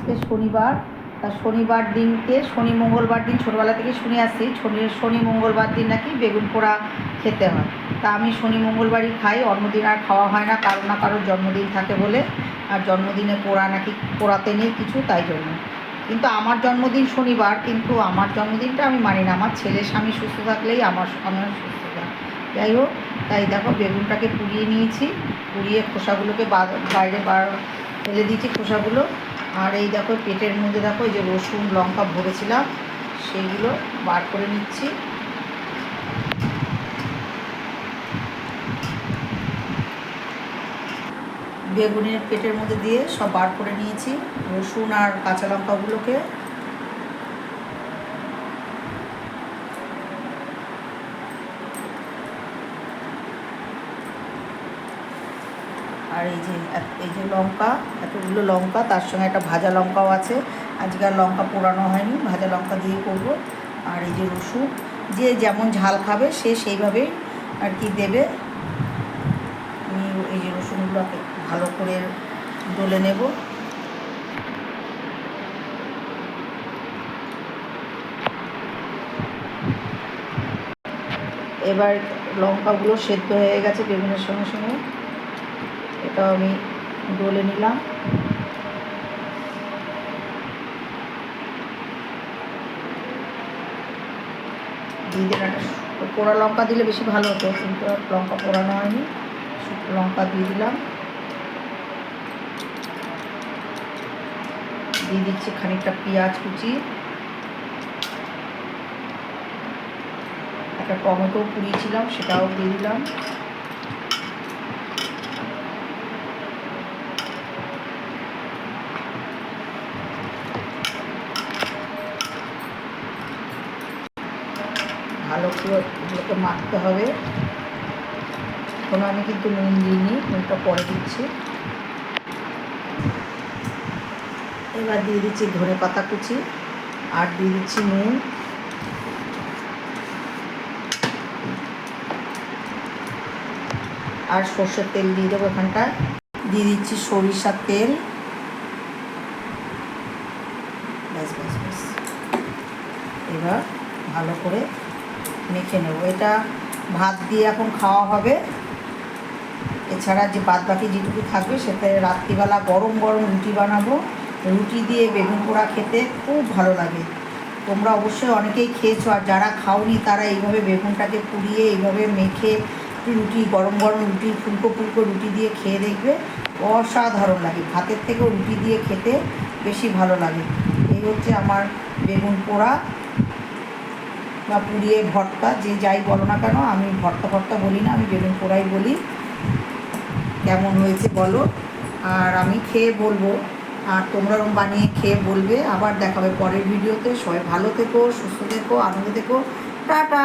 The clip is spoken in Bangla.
আজকে শনিবার। তা শনিবার দিনকে শনি মঙ্গলবার দিন ছোটোবেলা থেকে শুনে আসছি শনি মঙ্গলবার দিন নাকি বেগুন পোড়া খেতে হয়। তা আমি শনি মঙ্গলবারই খাই, অন্যদিন আর খাওয়া হয় না, কারো না কারোর জন্মদিন থাকে বলে। আর জন্মদিনে পোড়া নাকি পোড়াতে নেই কিছু, তাই জন্য। কিন্তু আমার জন্মদিন শনিবার, কিন্তু আমার জন্মদিনটা আমি মানি না। আমার ছেলে স্বামী সুস্থ থাকলেই আমার সুস্থ থাক। যাই হোক, তাই দেখো বেগুনটাকে পুড়িয়ে নিয়েছি, পুড়িয়ে খোসাগুলোকে বাইরে ফেলে দিয়েছি খোসাগুলো। আর এই দেখো পেটের মধ্যে দেখো এই যে রসুন লঙ্কা ভরেছিলাম, সেইগুলো বার করে নিচ্ছি। বেগুনের পেটের মধ্যে দিয়ে সব বার করে নিয়েছি রসুন আর কাঁচা লঙ্কাগুলোকে। আর এই যে লঙ্কা, এতগুলো লঙ্কা, তার সঙ্গে একটা ভাজা লঙ্কাও আছে। আজকে আর লঙ্কা পোড়ানো হয়নি, ভাজা লঙ্কা দিয়ে করবো। আর এই যে রসুন, যে যেমন ঝাল খাবে সে সেইভাবেই আর কি দেবে। আমি এই যে রসুনগুলোকে ভালো করে ডলে নেব। এবার লঙ্কাগুলো সেদ্ধ হয়ে গেছে বেগুনের সঙ্গে সঙ্গে, এটাও আমি ডলে নিলাম। দিয়ে দিলাম পোড়া লঙ্কা দিলে বেশি ভালো হতো, কিন্তু লঙ্কা পোড়ানো হয়নি, শুকনো লঙ্কা দিয়ে দিলাম। দিয়ে দিচ্ছি খানিকটা পেঁয়াজ কুচি, একটা টমেটো পুড়িয়েছিলাম সেটাও দিয়ে দিলাম। ভালো করে এগুলোকে মাখতে হবে। এখন আমি কিন্তু নুন দিইনি, নুনটা পরে দিচ্ছি। এবার দিয়ে দিচ্ছি ধনে পাতা কুচি, আর দিয়ে দিচ্ছি নুন। আর সর্ষের তেল দিয়ে দেবো এখানটায়। দিয়ে দিচ্ছি সরিষার তেল। ব্যাস ব্যাস ব্যাস, এবার ভালো করে মেখে নেব। এটা ভাত দিয়ে এখন খাওয়া হবে। এছাড়া যে বাদ বাকি যেটুকু থাকবে সেটা রাত্রিবেলা গরম গরম রুটি বানাবো। রুটি দিয়ে বেগুন পোড়া খেতে খুব ভালো লাগে। তোমরা অবশ্যই অনেকেই খেয়েছো, আর যারা খাওনি তারা এইভাবে বেগুনটাকে পুড়িয়ে এইভাবে মেখে রুটি, গরম গরম রুটি, ফুলকো ফুলকো রুটি দিয়ে খেয়ে দেখবে, অসাধারণ লাগে। ভাতের থেকেও রুটি দিয়ে খেতে বেশি ভালো লাগে। এই হচ্ছে আমার বেগুন পোড়া বা পুড়িয়ে ভর্তা, যে যাই বলো না কেন, আমি ভর্তা বলি না, আমি বেগুন পোড়াই বলি। কেমন হয়েছে বলো, আর আমি খেয়ে বলবো, আর তোমরা বানিয়ে খেয়ে বলবে। আবার দেখাবে পরের ভিডিওতে। সবাই ভালো থেকো, সুস্থ থেকো, আনন্দে থেকো। টাটা।